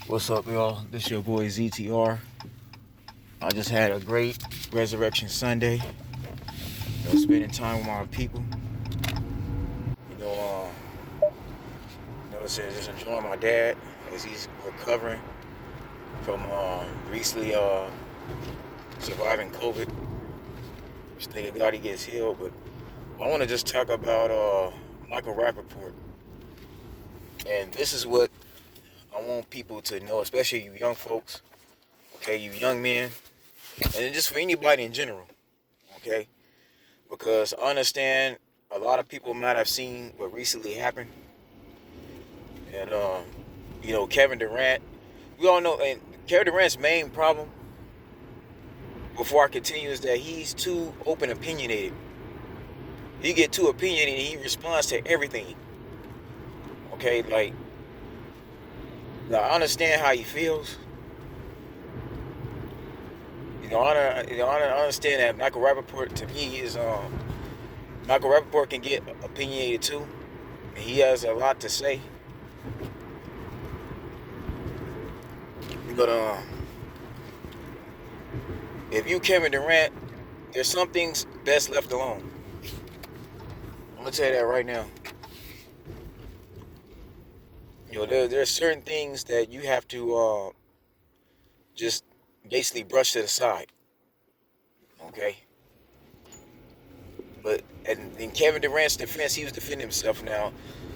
What's up, y'all? This your boy ZTR. I just had a great Resurrection Sunday. Spending time with my people. You know, just enjoying my dad as he's recovering from recently surviving COVID. Just thank God he gets healed. But I want to just talk about Micheal Rapoport. And this is what I want people to know, especially you young folks, okay, you young men, and just for anybody in general, okay? Because I understand a lot of people might have seen what recently happened. And, Kevin Durant, we all know, and Kevin Durant's main problem, before I continue, is that he's too open opinionated. He get too opinionated and he responds to everything. Okay, like, now I understand how he feels. I understand that Micheal Rapoport, to me, is, Micheal Rapoport can get opinionated too. And he has a lot to say. But, if you Kevin Durant, there's some things best left alone. I'm gonna tell you that right now. There's certain things that you have to just basically brush to the side. Okay. But in Kevin Durant's defense, he was defending himself now.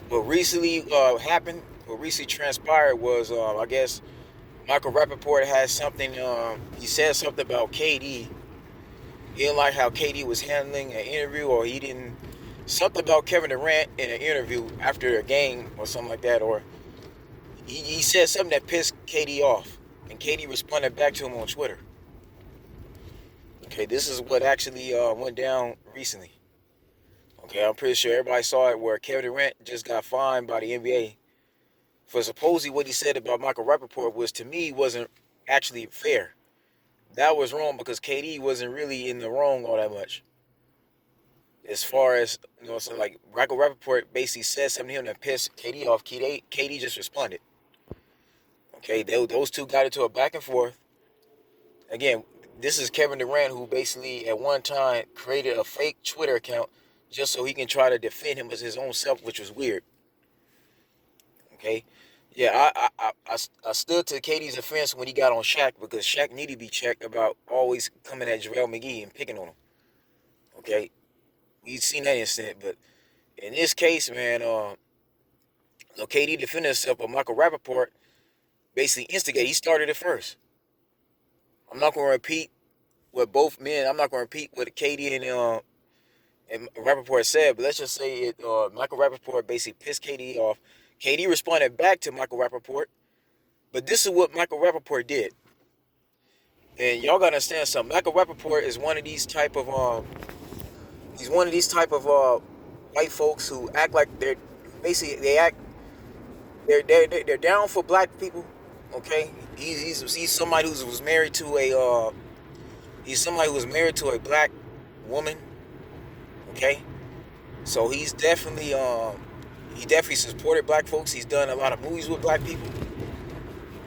What recently what recently transpired was, I guess, Micheal Rapoport had something. He said something about KD. He didn't like how KD was handling an interview, or he didn't something about Kevin Durant in an interview after a game or something like that, or he said something that pissed KD off, and KD responded back to him on Twitter. Okay, this is what actually went down recently. Okay, I'm pretty sure everybody saw it, where Kevin Durant just got fined by the NBA for supposedly what he said about Micheal Rapoport was, to me, wasn't actually fair. That was wrong because KD wasn't really in the wrong all that much. As far as, so like Micheal Rapoport basically said something to him that pissed KD off. KD just responded. Okay, those two got into a back and forth. Again, this is Kevin Durant, who basically at one time created a fake Twitter account just so he can try to defend him as his own self, which was weird. Okay, yeah, I stood to KD's defense when he got on Shaq, because Shaq needed to be checked about always coming at JaVale McGee and picking on him. Okay, we've seen that incident, but in this case, man, KD defended himself, but Micheal Rapoport basically instigated. He started it first. I'm not going to repeat what both men. I'm not going to repeat what KD and Rapoport said, but let's just say it. Micheal Rapoport basically pissed KD off. KD responded back to Micheal Rapoport, but this is what Micheal Rapoport did. And y'all gotta understand something. Micheal Rapoport is one of these type of he's one of these type of white folks who act like they're basically they're down for black people. Okay, he's somebody who was married to a he's somebody who was married to a black woman. Okay, so he definitely supported black folks. He's done a lot of movies with black people.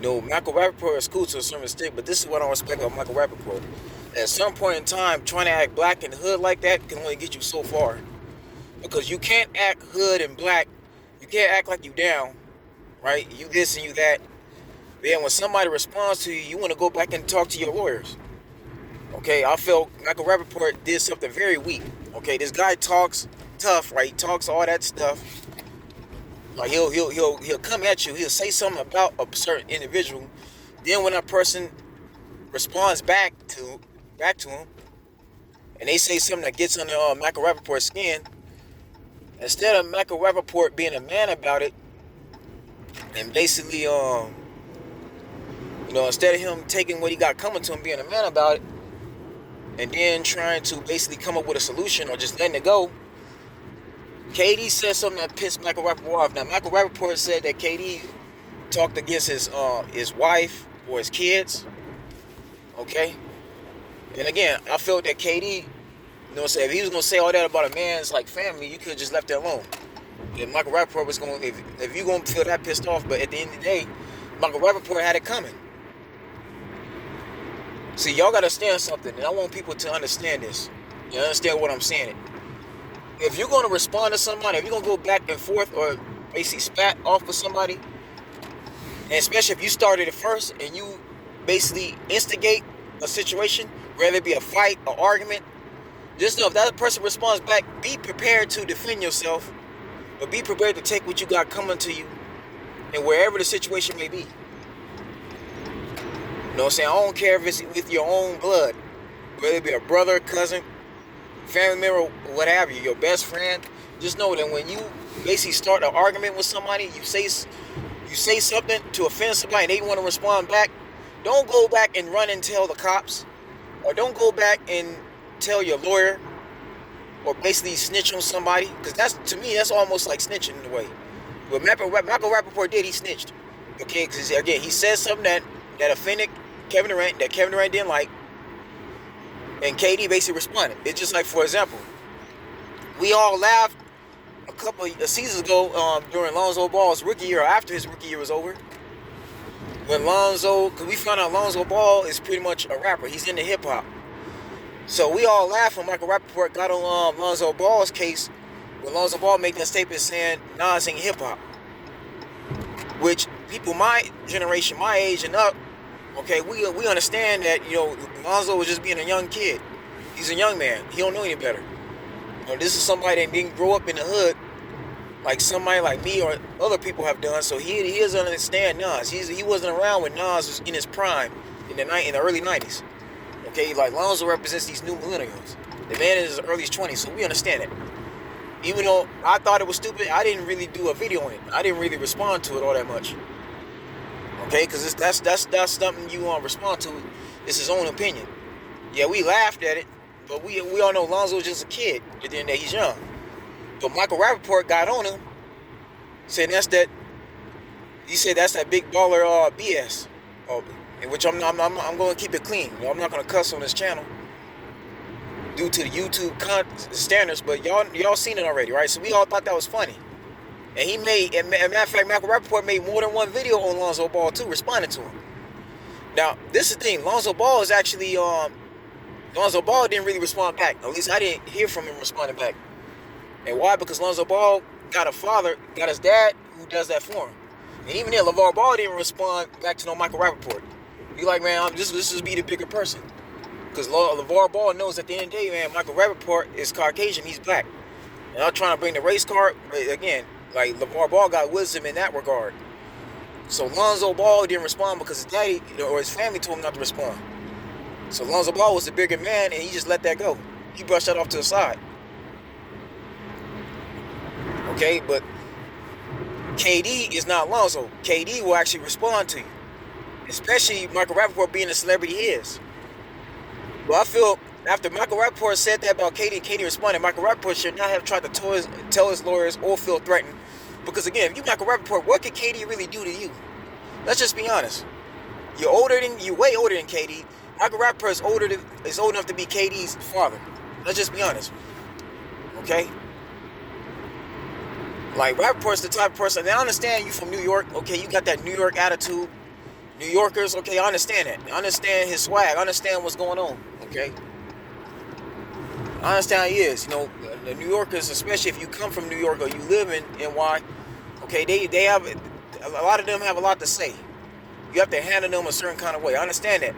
Micheal Rapoport is cool to a certain extent, but this is what I respect about Micheal Rapoport. At some point in time, trying to act black in the hood like that can only get you so far. Because you can't act hood and black. You can't act like you down, right? You this and you that. But then when somebody responds to you, you want to go back and talk to your lawyers. Okay, I felt Micheal Rapoport did something very weak. Okay, this guy talks tough, right? He talks all that stuff. Like he'll come at you. He'll say something about a certain individual. Then when that person responds back to him, and they say something that gets under Micheal Rapoport's skin, instead of Micheal Rapoport being a man about it, and basically instead of him taking what he got coming to him, being a man about it, and then trying to basically come up with a solution or just letting it go, KD said something that pissed Micheal Rapoport off. Now, Micheal Rapoport said that KD talked against his wife or his kids. Okay? And again, I felt that KD, if he was going to say all that about a man's like family, you could have just left it alone. If Micheal Rapoport was going, if you're going to feel that pissed off, but at the end of the day, Michael Rapoport had it coming. See, y'all gotta understand something, and I want people to understand this. You understand what I'm saying? If you're gonna respond to somebody, if you're gonna go back and forth or basically spat off with somebody, and especially if you started it first and you basically instigate a situation, whether it be a fight, an argument, just know if that person responds back, be prepared to defend yourself, but be prepared to take what you got coming to you, and wherever the situation may be. You know what I'm saying? I don't care if it's with your own blood, whether it be a brother, cousin, family member, what have you, your best friend. Just know that when you basically start an argument with somebody, you say something to offend somebody and they want to respond back, don't go back and run and tell the cops, or don't go back and tell your lawyer, or basically snitch on somebody, because that's, to me, that's almost like snitching in a way. What Michael Rapoport did, he snitched. Okay, because again, he said something that offended Kevin Durant, that Kevin Durant didn't like, and KD basically responded. It's just like, for example, we all laughed a couple of seasons ago during Lonzo Ball's rookie year, or after his rookie year was over, when because we found out Lonzo Ball is pretty much a rapper. He's into hip hop. So we all laughed when Michael Rapoport got on Lonzo Ball's case, when Lonzo Ball made that statement saying Nas ain't hip hop. Which people my generation, my age and up, okay, we understand that, you know, Lonzo was just being a young kid. He's a young man. He don't know any better. You know, this is somebody that didn't grow up in the hood like somebody like me or other people have done. So he doesn't understand Nas. He wasn't around when Nas was in his prime in the early 90s. Okay, like Lonzo represents these new millennials. The man is in his early 20s, so we understand it. Even though I thought it was stupid, I didn't really do a video on it. I didn't really respond to it all that much. Okay, because that's something you want to respond to. It's his own opinion. Yeah, we laughed at it, but we all know Lonzo's just a kid. At the end of the day, he's young. But Michael Rapoport got on him, saying he said that's that big baller BS. Which I'm going to keep it clean. I'm not going to cuss on this channel due to the YouTube standards, but y'all seen it already, right? So we all thought that was funny. And as a matter of fact, Michael Rapoport made more than one video on Lonzo Ball too, responding to him. Now, this is the thing. Lonzo Ball didn't really respond back. At least I didn't hear from him responding back. And why? Because Lonzo Ball got his dad who does that for him. And even then, LeVar Ball didn't respond back to no Michael Rapoport. He like, man, this is be the bigger person. Because LeVar Ball knows at the end of the day, man, Michael Rapoport is Caucasian, he's black. And I'm trying to bring the race card, but again, like LeVar Ball got wisdom in that regard. So Lonzo Ball didn't respond because his daddy or his family told him not to respond. So Lonzo Ball was the bigger man and he just let that go. He brushed that off to the side. Okay, but KD is not Lonzo. KD will actually respond to you. Especially Michael Rapoport being the celebrity he is. Well, I feel after Michael Rapoport said that about KD and KD responded, Michael Rapoport should not have tried to tell his lawyers or feel threatened. Because again, if you Michael Rapoport, what could KD really do to you? Let's just be honest. You're way older than KD. Michael Rapoport is old enough to be KD's father. Let's just be honest. Okay? Like, Rapoport's the type of person, and I understand you from New York, okay, you got that New York attitude. New Yorkers, okay, I understand that. I understand his swag. I understand what's going on, okay? I understand how he is. You know, the New Yorkers, especially if you come from New York or you live in NY, okay, they have, a lot of them have a lot to say. You have to handle them a certain kind of way. I understand that.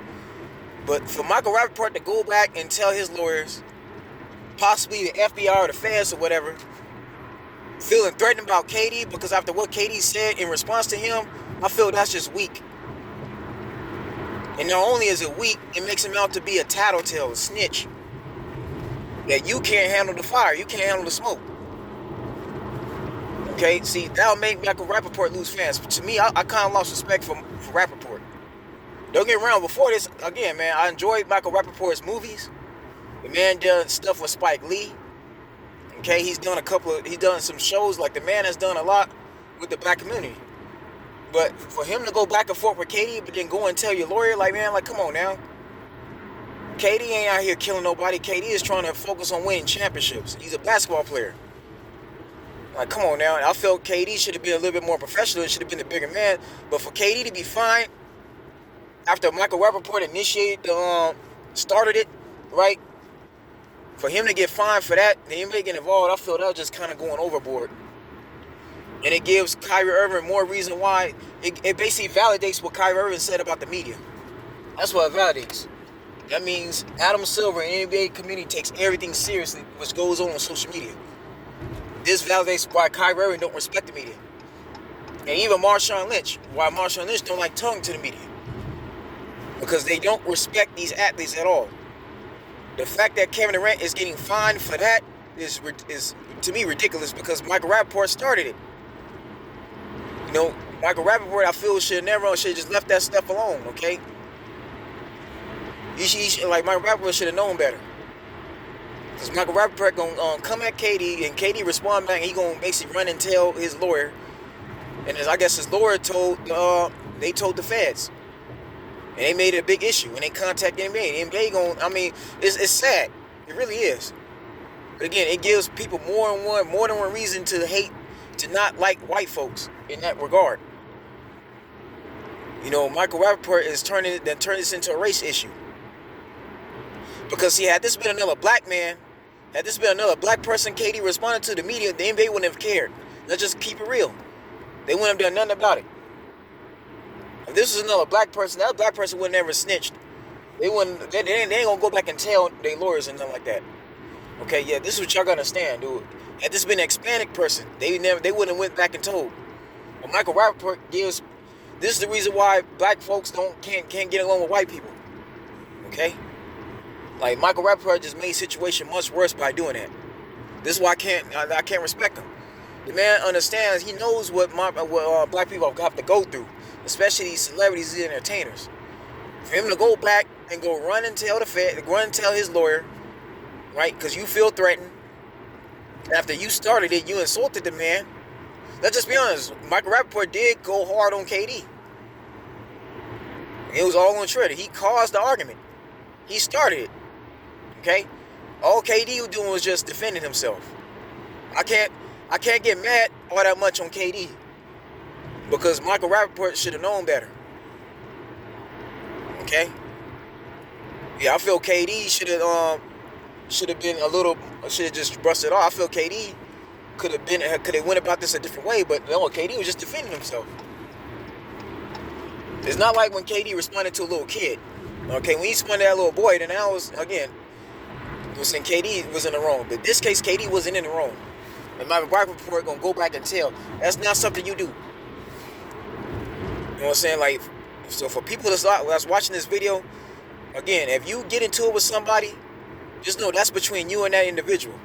But for Michael Rapoport to go back and tell his lawyers, possibly the FBI or the feds or whatever, feeling threatened about KD because after what KD said in response to him, I feel that's just weak. And not only is it weak, it makes him out to be a tattletale, a snitch. That you can't handle the fire, you can't handle the smoke. Okay, see, that'll make Michael Rapoport lose fans. But to me, I kind of lost respect for Rapoport. Don't get me wrong, before this, again, man, I enjoyed Michael Rapoport's movies. The man done stuff with Spike Lee. Okay, he's done some shows, like the man has done a lot with the black community. But for him to go back and forth with KD, but then go and tell your lawyer, like, man, like, come on now. KD ain't out here killing nobody. KD is trying to focus on winning championships. He's a basketball player. Like, come on now. I felt KD should have been a little bit more professional and should have been the bigger man. But for KD to be fined after Micheal Rapoport initiated started it, right? For him to get fined for that, the NBA getting involved, I feel that was just kind of going overboard. And it gives Kyrie Irving more reason why. It basically validates what Kyrie Irving said about the media. That's what it validates. That means Adam Silver and the NBA community takes everything seriously which goes on social media. This validates why Kyrie Irving don't respect the media. And even Marshawn Lynch, why Marshawn Lynch don't like talking to the media. Because they don't respect these athletes at all. The fact that Kevin Durant is getting fined for that is to me ridiculous because Micheal Rapoport started it. You know, Micheal Rapoport, I feel, should have just left that stuff alone, okay? Like, Micheal Rapoport should have known better. Because Micheal Rapoport gonna come at KD, and KD respond back, and he gonna basically run and tell his lawyer. And I guess his lawyer told the feds. And they made it a big issue, and they contacted the NBA. The NBA it's sad. It really is. But again, it gives people more than one reason to hate, to not like white folks in that regard. You know, Micheal Rapoport is turning this into a race issue. Because, see, had this been another black man, had this been another black person KD responded to the media, the NBA wouldn't have cared. Let's just keep it real. They wouldn't have done nothing about it. If this was another black person, that black person would never snitched. They ain't gonna go back and tell their lawyers and nothing like that. Okay, yeah, this is what y'all gotta understand, dude. Had this been an Hispanic person, they wouldn't have went back and told. But Micheal Rapoport this is the reason why black folks can't get along with white people. Okay? Like, Micheal Rapoport just made the situation much worse by doing that. This is why I can't respect him. The man understands, he knows what black people have to go through, especially these celebrities, these entertainers. For him to go back and go run and tell his lawyer, right? Because you feel threatened. After you started it, you insulted the man. Let's just be honest. Micheal Rapoport did go hard on KD. It was all on Twitter. He caused the argument. He started it. Okay? All KD was doing was just defending himself. I can't get mad all that much on KD. Because Micheal Rapoport should have known better. Okay? Yeah, I feel KD should have just brushed it off. I feel KD could have went about this a different way, but no, KD was just defending himself. It's not like when KD responded to a little kid. Okay, when he responded to that little boy, then I was saying KD was in the wrong. But in this case, KD wasn't in the wrong. And Micheal Rapoport gonna go back and tell. That's not something you do. You know what I'm saying? Like, so for people that's watching this video, again, if you get into it with somebody, just know that's between you and that individual.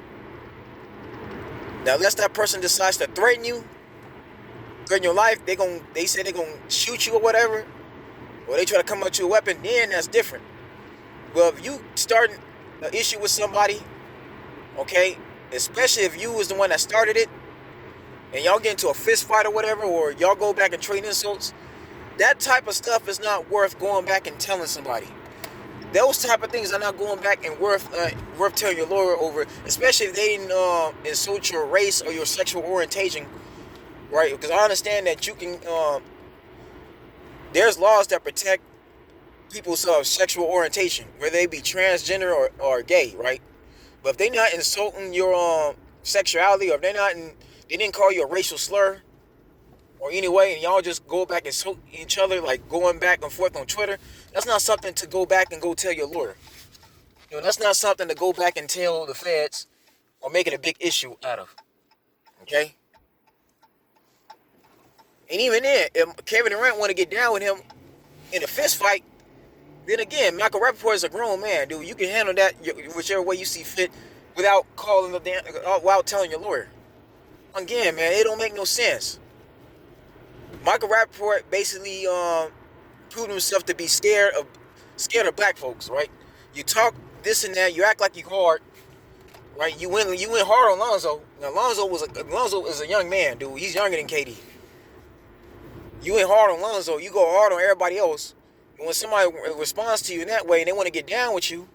Now, unless that person decides to threaten you, threaten your life, they say they're gonna shoot you or whatever, or they try to come at you with a weapon, then that's different. Well, if you start an issue with somebody, okay, especially if you was the one that started it, and y'all get into a fist fight or whatever, or y'all go back and trade insults, that type of stuff is not worth going back and telling somebody. Those type of things are not going back and worth telling your lawyer over, especially if they didn't insult your race or your sexual orientation, right? Because I understand that you can, there's laws that protect people's sexual orientation, whether they be transgender or gay, right? But if they're not insulting your sexuality, or if they didn't call you a racial slur, or anyway, and y'all just go back and insult each other, like going back and forth on Twitter, that's not something to go back and go tell your lawyer. You know, that's not something to go back and tell the feds or make it a big issue out of. Okay? And even then, if Kevin Durant want to get down with him in a fist fight, then again, Micheal Rapoport is a grown man, dude. You can handle that whichever way you see fit without without telling your lawyer. Again, man, it don't make no sense. Micheal Rapoport basically proved himself to be scared of black folks, right? You talk this and that, you act like you hard, right? You went hard on Lonzo. Now Lonzo is a young man, dude. He's younger than KD. You went hard on Lonzo. You go hard on everybody else. And when somebody responds to you in that way and they want to get down with you,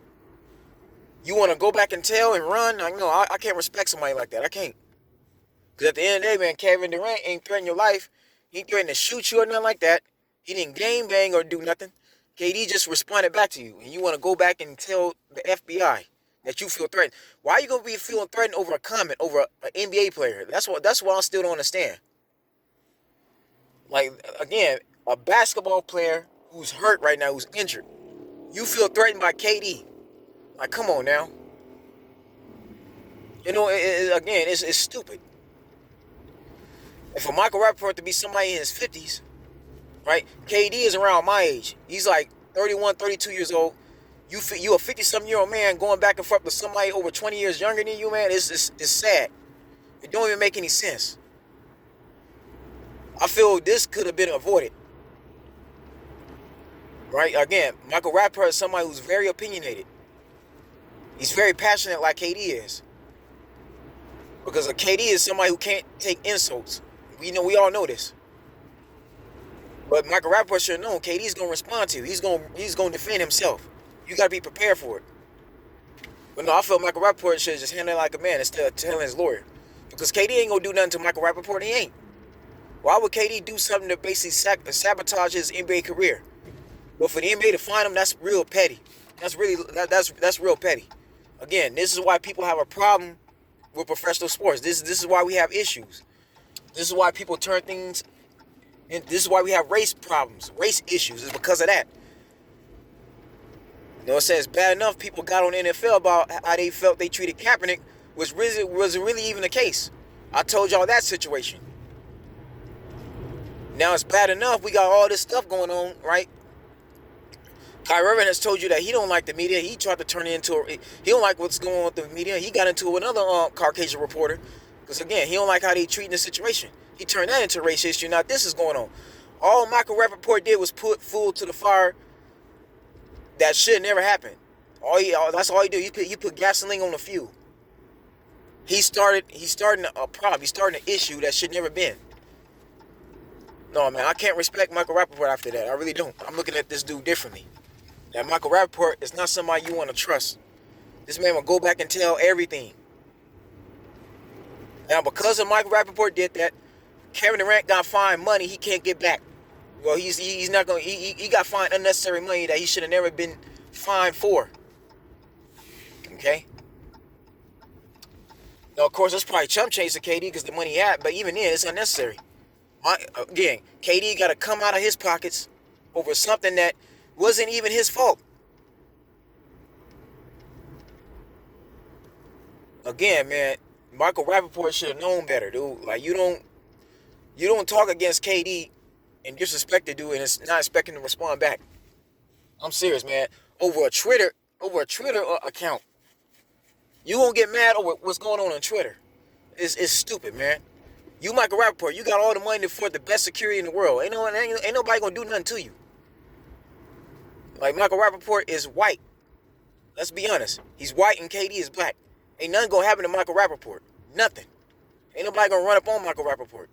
you want to go back and tell and run. I can't respect somebody like that. I can't. Because at the end of the day, man, Kevin Durant ain't threatening your life. He ain't threatening to shoot you or nothing like that. He didn't game bang or do nothing. KD just responded back to you, and you want to go back and tell the FBI that you feel threatened. Why are you gonna be feeling threatened over a comment over an NBA player? That's what I still don't understand. Like, again, a basketball player who's hurt right now, who's injured, you feel threatened by KD. Like, come on now. You know, again, it's stupid. And for Micheal Rapoport to be somebody in his 50s, right? KD is around my age. He's like 31, 32 years old. You a 50-something-year-old man going back and forth with somebody over 20 years younger than you, man. It's sad. It don't even make any sense. I feel this could have been avoided. Right? Again, Micheal Rapoport is somebody who's very opinionated. He's very passionate like KD is. Because KD is somebody who can't take insults. We all know this. But Micheal Rapoport should have known KD's gonna respond to you. He's gonna defend himself. You gotta be prepared for it. But no, I feel Micheal Rapoport should just handle it like a man instead of telling his lawyer. Because KD ain't gonna do nothing to Micheal Rapoport. He ain't. Why would KD do something to basically sabotage his NBA career? But for the NBA to find him, that's real petty. That's real petty. Again, this is why people have a problem with professional sports. This is why we have issues. This is why people turn things. And this is why we have race problems, race issues. It's because of that. You know, it says bad enough people got on the NFL about how they felt they treated Kaepernick, which wasn't really even the case. I told y'all that situation. Now it's bad enough we got all this stuff going on, right? Kyrie Irving has told you that he don't like the media. He tried to turn it into he don't like what's going on with the media. He got into another Caucasian reporter because, again, he don't like how they treating the situation. He turned that into a race issue. Now this is going on. All Micheal Rapoport did was put fuel to the fire that should never happen. That's all he do. He put gasoline on the fuel. He's starting a problem. He's starting an issue that should never been. No, man, I can't respect Micheal Rapoport after that. I really don't. I'm looking at this dude differently. Now, Micheal Rapoport is not somebody you want to trust. This man will go back and tell everything. Now, because of Micheal Rapoport did that, Kevin Durant got fined money he can't get back. Well, he's not going. He got fined unnecessary money that he should have never been fined for. Okay. Now, of course, it's probably chump change to KD because the money he had, but even then, it's unnecessary. Again, KD got to come out of his pockets over something that wasn't even his fault. Again, man, Micheal Rapoport should have known better, dude. Like, you don't talk against KD and disrespect the dude and it's not expecting to respond back. I'm serious, man. Over a Twitter account. You won't get mad over what's going on Twitter. It's stupid, man. You, Micheal Rapoport, you got all the money to afford the best security in the world. Ain't nobody gonna do nothing to you. Like, Micheal Rapoport is white. Let's be honest. He's white and KD is black. Ain't nothing gonna happen to Micheal Rapoport. Nothing. Ain't nobody gonna run up on Micheal Rapoport.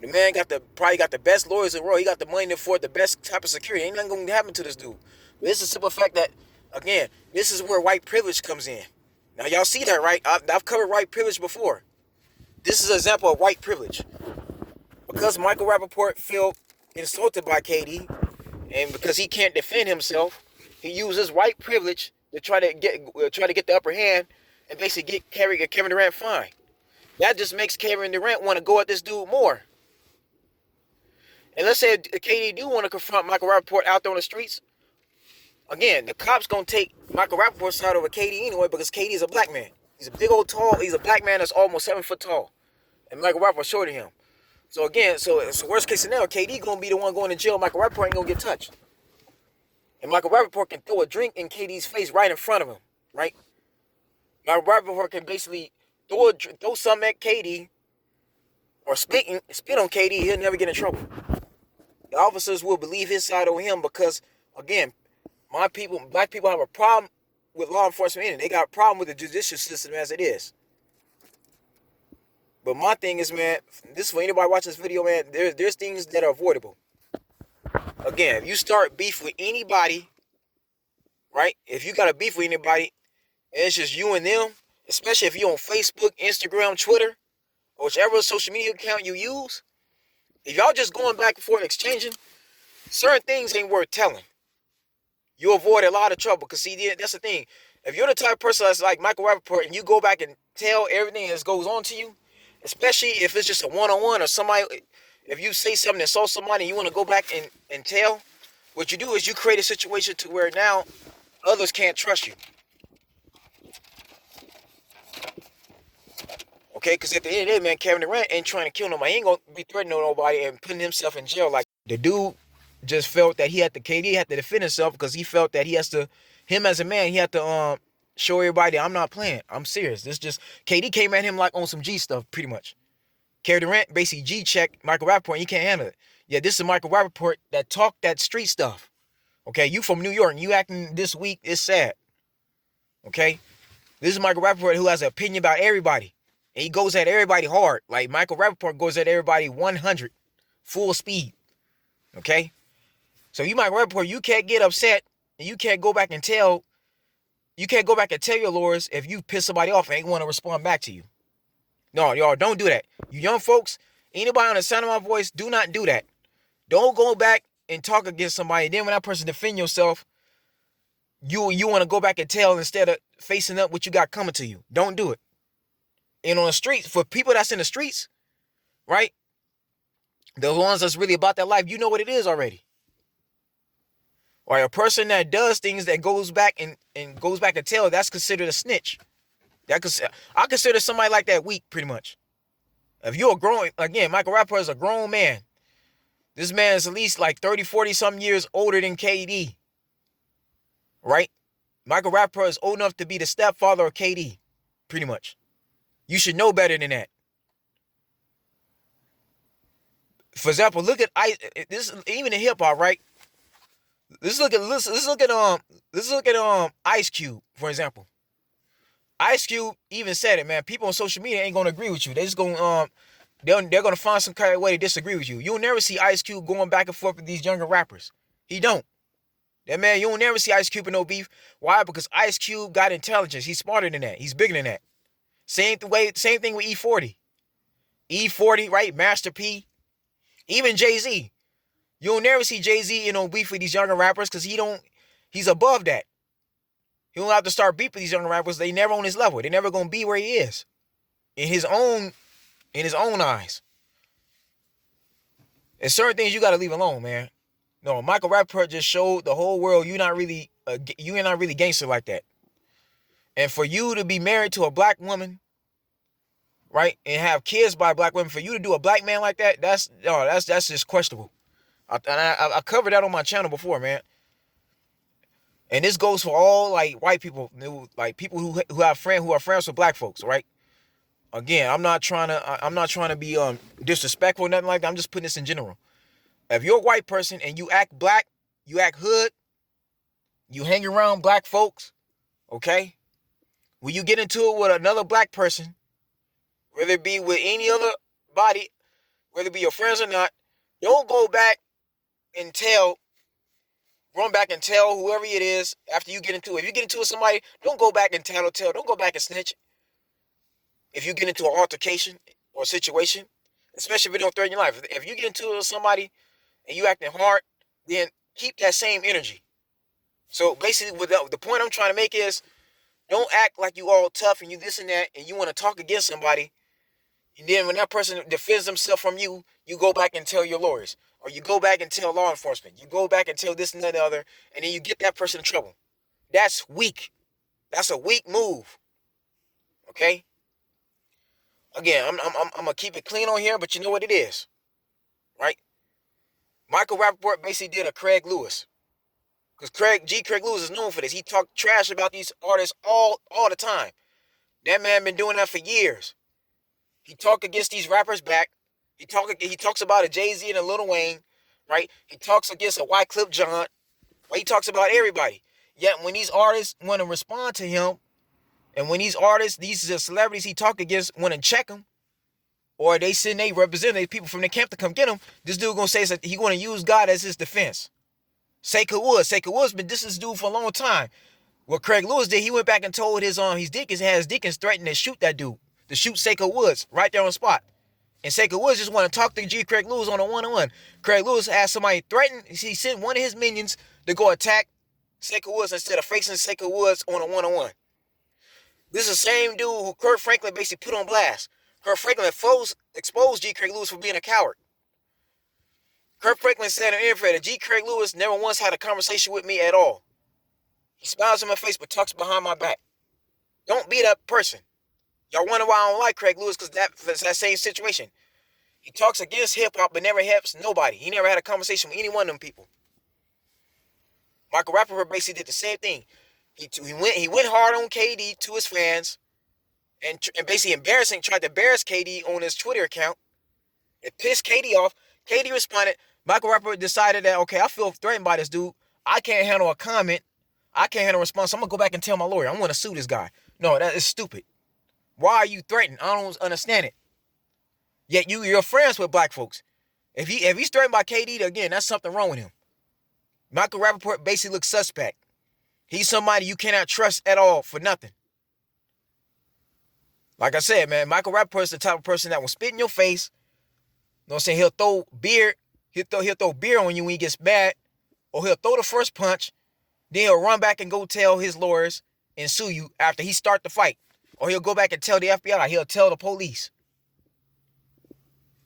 The man probably got the best lawyers in the world. He got the money to afford the best type of security. Ain't nothing gonna happen to this dude. But it's a simple fact that, again, this is where white privilege comes in. Now, y'all see that, right? I've covered white privilege before. This is an example of white privilege. Because Micheal Rapoport felt insulted by KD, and because he can't defend himself, he uses white privilege to try to get the upper hand and basically get Kevin Durant fined. That just makes Kevin Durant want to go at this dude more. And let's say KD do want to confront Micheal Rapoport out there on the streets. Again, the cops gonna take Micheal Rapoport's side over KD anyway because KD is a black man. He's a big old tall. He's a black man that's almost 7 foot tall, and Micheal Rapoport's shorter than him. So again, so worst case scenario, KD gonna be the one going to jail. Micheal Rapoport ain't gonna get touched, and Micheal Rapoport can throw a drink in KD's face right in front of him, right? Micheal Rapoport can basically throw something at KD or spit on KD. He'll never get in trouble. The officers will believe his side over him because, again, black people have a problem with law enforcement and they got a problem with the judicial system as it is. But my thing is, man, this is for anybody watching this video, man, there's things that are avoidable. Again, if you start beef with anybody, right? If you got a beef with anybody, and it's just you and them, especially if you're on Facebook, Instagram, Twitter, or whichever social media account you use, if y'all just going back and forth exchanging, certain things ain't worth telling. You avoid a lot of trouble. Because, see, that's the thing. If you're the type of person that's like Micheal Rapoport and you go back and tell everything that goes on to you, especially if it's just a one-on-one or somebody, if you say something that saw somebody and you want to go back and tell, what you do is you create a situation to where now others can't trust you. Okay, because at the end of the day, man, Kevin Durant ain't trying to kill nobody. He ain't gonna be threatening nobody and putting himself in jail. Like, the dude just felt that KD had to defend himself because he felt that he has to, him as a man, he had to show everybody that I'm not playing. I'm serious. This just, KD came at him like on some G stuff, pretty much. Kevin Durant basically G checked Micheal Rapoport and he can't handle it. Yeah, this is Micheal Rapoport that talked that street stuff. Okay, you from New York and you acting this weak, it's sad. Okay? This is Micheal Rapoport who has an opinion about everybody. And he goes at everybody hard. Like, Micheal Rapoport goes at everybody 100. Full speed. Okay? So you Micheal Rapoport, you can't get upset and you can't go back and tell your lawyers if you piss somebody off and they want to respond back to you. No, y'all, don't do that. You young folks, anybody on the sound of my voice, do not do that. Don't go back and talk against somebody. Then when that person defend yourself, you want to go back and tell instead of facing up what you got coming to you. Don't do it. And on the streets, for people that's in the streets, right? The ones that's really about that life, you know what it is already. Or a person that does things that goes back and goes back and tell, that's considered a snitch. I consider somebody like that weak, pretty much. If you're again, Micheal Rapoport is a grown man. This man is at least like 30, 40 some years older than KD. Right? Micheal Rapoport is old enough to be the stepfather of KD, pretty much. You should know better than that. For example, look at this, even in hip hop, right? Let's look at Ice Cube, for example. Ice Cube even said it, man. People on social media ain't gonna agree with you. They just gonna they're gonna find some kind of way to disagree with you. You'll never see Ice Cube going back and forth with these younger rappers. He don't. That man, you'll never see Ice Cube in no beef. Why? Because Ice Cube got intelligence. He's smarter than that. He's bigger than that. Same thing with E40. E40, right? Master P. Even Jay-Z. You'll never see Jay-Z in no beef with these younger rappers because he's above that. He don't have to start beef with these younger rappers. They never on his level. They never gonna be where he is. In his own eyes. There's certain things you gotta leave alone, man. No, Micheal Rapoport just showed the whole world you're not really gangster like that. And for you to be married to a black woman, right, and have kids by black women, for you to do a black man like that, that's just questionable. I covered that on my channel before, man. And this goes for all like white people, like people who are friends with black folks, right? Again, I'm not trying to be disrespectful or nothing like that. I'm just putting this in general. If you're a white person and you act black, you act hood, you hang around black folks, okay? When you get into it with another black person, whether it be with any other body, whether it be your friends or not, don't go back and run back and tell whoever it is after you get into it. If you get into it with somebody, don't go back and tell. Don't go back and snitch. If you get into an altercation or a situation, especially if it don't threaten your life. If you get into it with somebody and you acting hard, then keep that same energy. So basically, the point I'm trying to make is, don't act like you all tough and you this and that and you want to talk against somebody. And then when that person defends themselves from you, you go back and tell your lawyers. Or you go back and tell law enforcement. You go back and tell this and that and the other. And then you get that person in trouble. That's weak. That's a weak move. Okay? Again, I'm going to keep it clean on here, but you know what it is. Right? Micheal Rapoport basically did a Craig Lewis. Because Craig Lewis is known for this. He talked trash about these artists all the time. That man been doing that for years. He talked against these rappers back. He talks about a Jay-Z and a Lil Wayne, right? He talks against a Wyclef Jean. Right? He talks about everybody. Yet when these artists want to respond to him, and when these celebrities he talked against want to check him, or they send they representative people from the camp to come get him, this dude gonna say that he gonna use God as his defense. Sekou Woods been dissing this dude for a long time. What Craig Lewis did, he went back and told his deacons threatened to shoot that dude. to shoot Seiko Woods right there on the spot. And Seiko Woods just want to talk to G. Craig Lewis on a one-on-one. Craig Lewis had somebody threaten. He sent one of his minions to go attack Seiko Woods instead of facing Seiko Woods on a one-on-one. This is the same dude who Kurt Franklin basically put on blast. Kurt Franklin exposed G. Craig Lewis for being a coward. Kurt Franklin said in an interview that G. Craig Lewis never once had a conversation with me at all. He smiles in my face but talks behind my back. Don't be that person. Y'all wonder why I don't like Craig Lewis, because that's that same situation. He talks against hip-hop but never helps nobody. He never had a conversation with any one of them people. Micheal Rapoport basically did the same thing. He went hard on KD to his fans and basically tried to embarrass KD on his Twitter account. It pissed KD off. KD responded. Micheal Rapoport decided that, okay, I feel threatened by this dude. I can't handle a comment. I can't handle a response. I'm going to go back and tell my lawyer. I'm going to sue this guy. No, that is stupid. Why are you threatened? I don't understand it. Yet you're friends with black folks. If he's threatened by KD, again, that's something wrong with him. Micheal Rapoport basically looks suspect. He's somebody you cannot trust at all for nothing. Like I said, man, Micheal Rapoport is the type of person that will spit in your face. You know what I'm saying? He'll throw beer. He'll throw beer on you when he gets mad. Or he'll throw the first punch. Then he'll run back and go tell his lawyers and sue you after he start the fight. Or he'll go back and tell the FBI. He'll tell the police.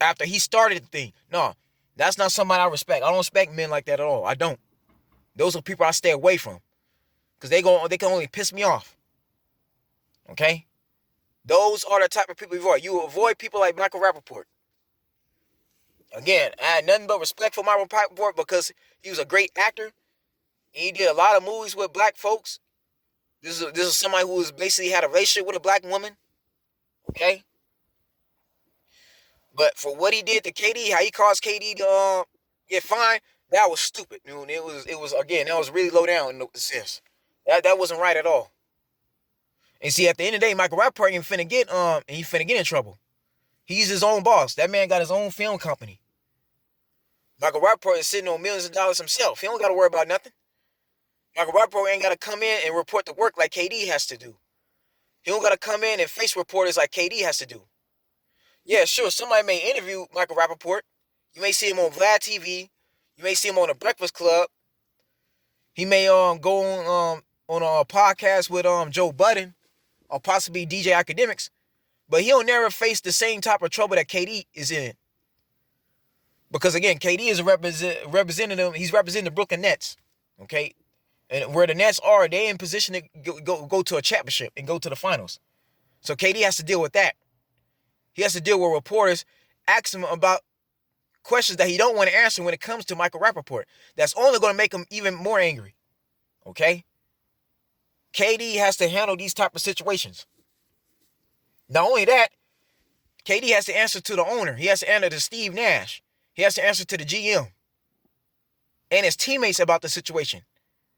After he started the thing. No, that's not somebody I respect. I don't respect men like that at all. I don't. Those are people I stay away from. Because they can only piss me off. Okay? Those are the type of people you avoid. You avoid people like Micheal Rapoport. Again, I had nothing but respect for Micheal Rapoport because he was a great actor. He did a lot of movies with black folks. This is somebody who was basically had a relationship with a black woman. Okay? But for what he did to KD, how he caused KD to get fined, that was stupid. It was again, that was really low down in the sense. That wasn't right at all. And see, at the end of the day, Micheal Rapoport ain't finna get in trouble. He's his own boss. That man got his own film company. Micheal Rapoport is sitting on millions of dollars himself. He don't got to worry about nothing. Micheal Rapoport ain't got to come in and report the work like KD has to do. He don't got to come in and face reporters like KD has to do. Yeah, sure, somebody may interview Micheal Rapoport. You may see him on Vlad TV. You may see him on The Breakfast Club. He may go on a podcast with Joe Budden or possibly DJ Academics. But he'll never face the same type of trouble that KD is in. Because again, KD is a representative. He's representing the Brooklyn Nets. Okay? And where the Nets are, they're in position to go to a championship and go to the finals. So KD has to deal with that. He has to deal with reporters asking him about questions that he don't want to answer when it comes to Micheal Rapoport. That's only going to make him even more angry. Okay? KD has to handle these type of situations. Not only that, KD has to answer to the owner. He has to answer to Steve Nash. He has to answer to the GM and his teammates about the situation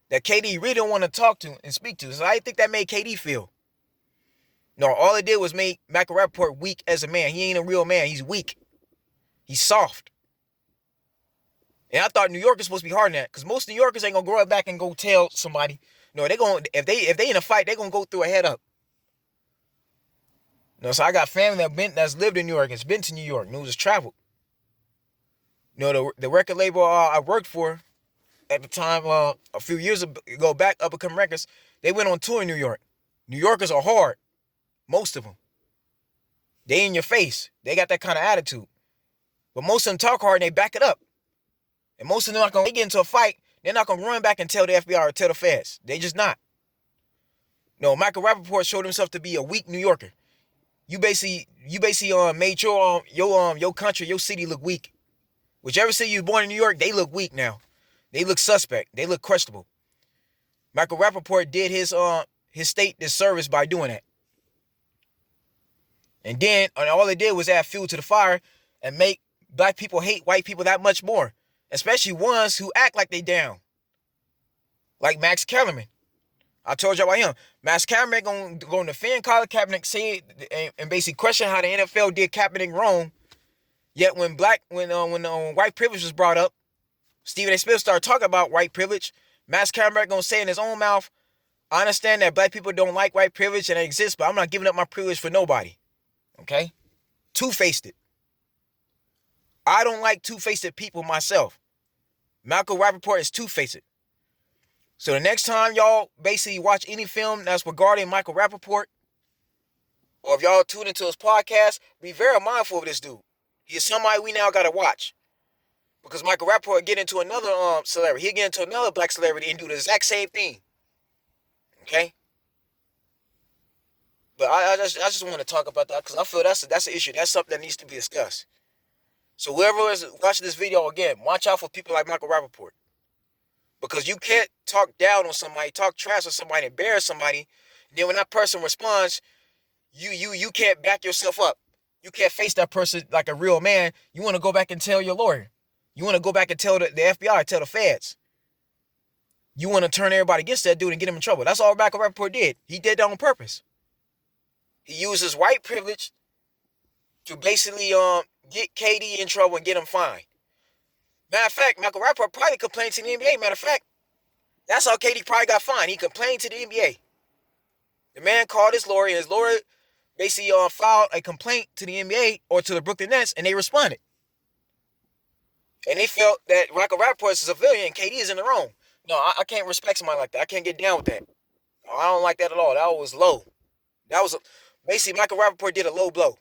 that KD really don't want to talk to and speak to. So I think that made KD feel. No, all it did was make Micheal Rapoport weak as a man. He ain't a real man. He's weak. He's soft. And I thought New York is supposed to be hard in that, because most New Yorkers ain't gonna grow up back and go tell somebody. No, they gonna if they in a fight, they gonna go through a head up. No, so I got family that's lived in New York. It's been to New York. Just traveled. The record label I worked for at the time, a few years ago back, Up and Come Records, they went on tour in New York. New Yorkers are hard. Most of them. They in your face. They got that kind of attitude. But most of them talk hard and they back it up. And most of them they get into a fight, they're not gonna run back and tell the FBI or tell the feds. They just not. No, Micheal Rapoport showed himself to be a weak New Yorker. You basically made your country, your city look weak. Whichever city you was born in New York, they look weak now. They look suspect. They look questionable. Micheal Rapoport did his state disservice by doing that. And then all it did was add fuel to the fire and make black people hate white people that much more. Especially ones who act like they down. Like Max Kellerman. I told you about him. Max Kellerman gonna defend Colin Kaepernick, say and basically question how the NFL did Kaepernick wrong. Yet when white privilege was brought up, Stephen A. Smith started talking about white privilege. Max Kellerman gonna say in his own mouth, I understand that black people don't like white privilege and it exists, but I'm not giving up my privilege for nobody. Okay? Two-faced it. I don't like two-faced people myself. Micheal Rapoport is two-faced. So the next time y'all basically watch any film that's regarding Micheal Rapoport, or if y'all tune into his podcast, be very mindful of this dude. He is somebody we now gotta watch. Because Micheal Rapoport get into another celebrity. He'll get into another black celebrity and do the exact same thing. Okay? But I just want to talk about that because I feel that's an issue. That's something that needs to be discussed. So whoever is watching this video again, watch out for people like Micheal Rapoport. Because you can't talk down on somebody, talk trash on somebody, embarrass somebody. And then when that person responds, you can't back yourself up. You can't face that person like a real man. You want to go back and tell your lawyer. You want to go back and tell the FBI, tell the feds. You want to turn everybody against that dude and get him in trouble. That's all Micheal Rapoport did. He did that on purpose. He used his white privilege to basically get KD in trouble and get him fined. Matter of fact, Micheal Rapoport probably complained to the NBA. Matter of fact, that's how KD probably got fined. He complained to the NBA. The man called his lawyer, and his lawyer basically filed a complaint to the NBA or to the Brooklyn Nets, and they responded. And they felt that Micheal Rapoport is a civilian and KD is in the wrong. No, I can't respect somebody like that. I can't get down with that. I don't like that at all. That was low. Basically, Micheal Rapoport did a low blow.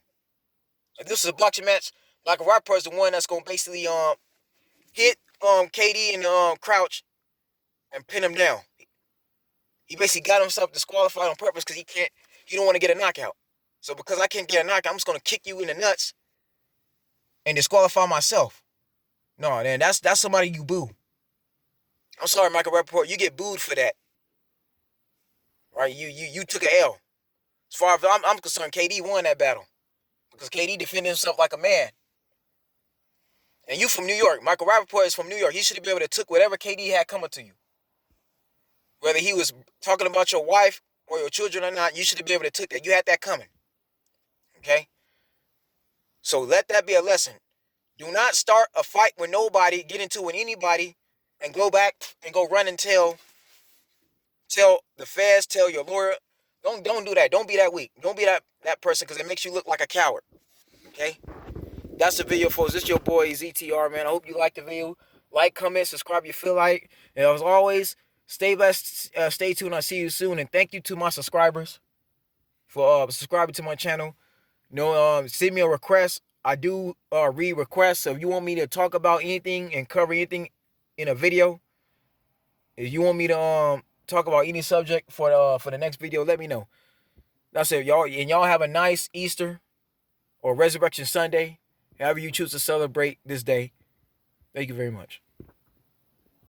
If this is a boxing match, Micheal Rapoport is the one that's gonna basically hit KD and crouch and pin him down. He basically got himself disqualified on purpose because he don't want to get a knockout. So because I can't get a knockout, I'm just gonna kick you in the nuts and disqualify myself. No, man, that's somebody you boo. I'm sorry, Micheal Rapoport, you get booed for that. Right? You took an L. As far as I'm concerned, KD won that battle. Because KD defended himself like a man. And you from New York. Micheal Rapoport is from New York. He should have been able to took whatever KD had coming to you. Whether he was talking about your wife or your children or not, you should have been able to took that. You had that coming. Okay? So let that be a lesson. Do not start a fight with nobody, get into it with anybody, and go back and go run and tell the feds, tell your lawyer. Don't do that. Don't be that weak. Don't be that person because it makes you look like a coward. Okay? That's the video, folks. This your boy ZTR, man. I hope you like the video. Like, comment, subscribe if you feel like. And as always, stay blessed, stay tuned. I'll see you soon. And thank you to my subscribers for subscribing to my channel. Send me a request. I do read requests. So if you want me to talk about anything and cover anything in a video, if you want me to talk about any subject for the next video, let me know. That's it, y'all. And y'all have a nice Easter or Resurrection Sunday. However you choose to celebrate this day. Thank you very much.